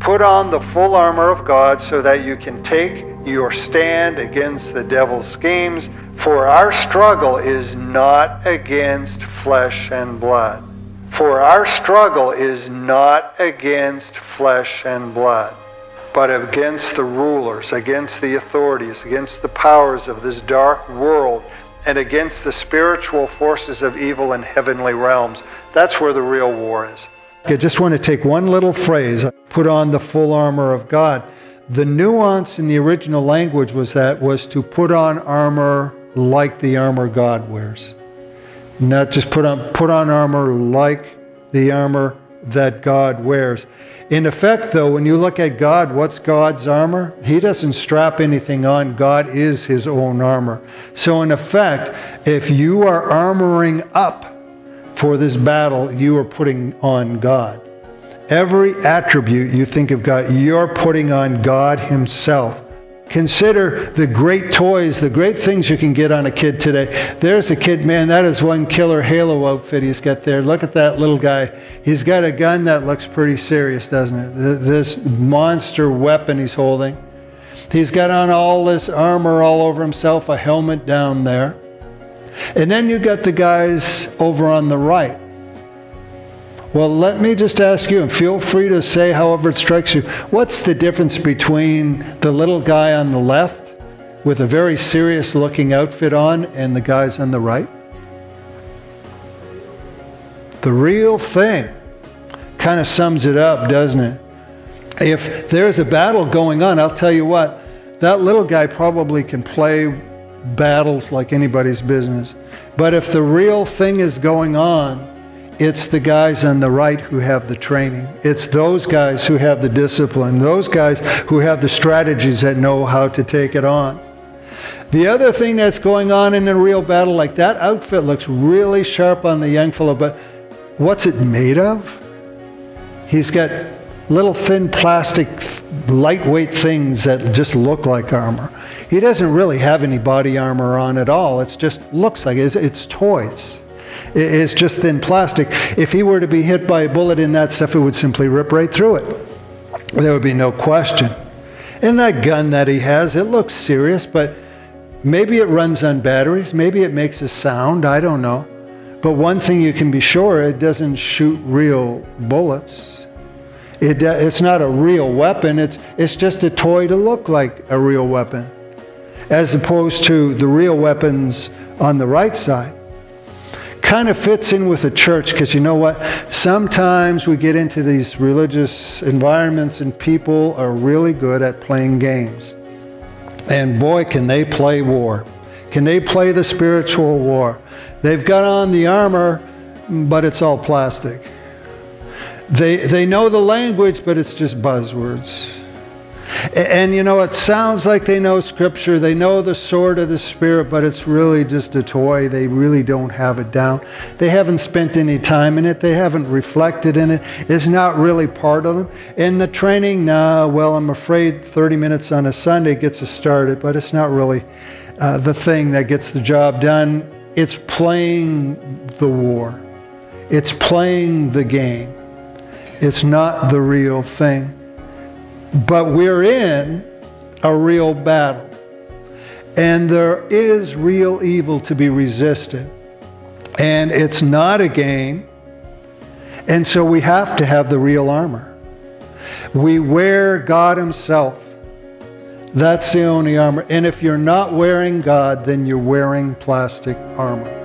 Put on the full armor of God so that you can take your stand against the devil's schemes. For our struggle is not against flesh and blood. For our struggle is not against flesh and blood, but against the rulers, against the authorities, against the powers of this dark world, and against the spiritual forces of evil in heavenly realms. That's where the real war is. I just want to take one little phrase, put on the full armor of God. The nuance in the original language was to put on armor like the armor God wears. Not just put on armor like the armor that God wears. In effect, though, when you look at God, what's God's armor? He doesn't strap anything on. God is his own armor. So in effect, if you are armoring up for this battle, you are putting on God. Every attribute you think of God, you're putting on God himself. Consider the great toys, the great things you can get on a kid today. There's a kid, man, that is one killer Halo outfit he's got there. Look at that little guy. He's got a gun that looks pretty serious, doesn't it? This monster weapon he's holding. He's got on all this armor all over himself, a helmet down there. And then you got the guys over on the right. Well, let me just ask you, and feel free to say however it strikes you, what's the difference between the little guy on the left with a very serious looking outfit on and the guys on the right? The real thing kind of sums it up, doesn't it? If there's a battle going on, I'll tell you what, that little guy probably can play battles like anybody's business. But if the real thing is going on, it's the guys on the right who have the training. It's those guys who have the discipline, those guys who have the strategies that know how to take it on. The other thing that's going on in a real battle, like that outfit looks really sharp on the young fellow, but what's it made of? He's got little thin plastic, lightweight things that just look like armor. He doesn't really have any body armor on at all. It just looks like it's toys. It's just thin plastic. If he were to be hit by a bullet in that stuff, it would simply rip right through it. There would be no question. And that gun that he has, it looks serious, but maybe it runs on batteries. Maybe it makes a sound. I don't know. But one thing you can be sure, it doesn't shoot real bullets. It's not a real weapon. It's just a toy to look like a real weapon, as opposed to the real weapons on the right side. Kind of fits in with the church, because you know what? Sometimes we get into these religious environments and people are really good at playing games. And boy, can they play war. Can they play the spiritual war? They've got on the armor, but it's all plastic. They know the language, but it's just buzzwords. And you know, it sounds like they know Scripture, they know the sword of the Spirit, but it's really just a toy. They really don't have it down. They haven't spent any time in it. They haven't reflected in it. It's not really part of them. And the training, well, I'm afraid 30 minutes on a Sunday gets us started, but it's not really the thing that gets the job done. It's playing the war. It's playing the game. It's not the real thing. But we're in a real battle. And there is real evil to be resisted. And it's not a game. And so we have to have the real armor. We wear God himself. That's the only armor. And if you're not wearing God, then you're wearing plastic armor.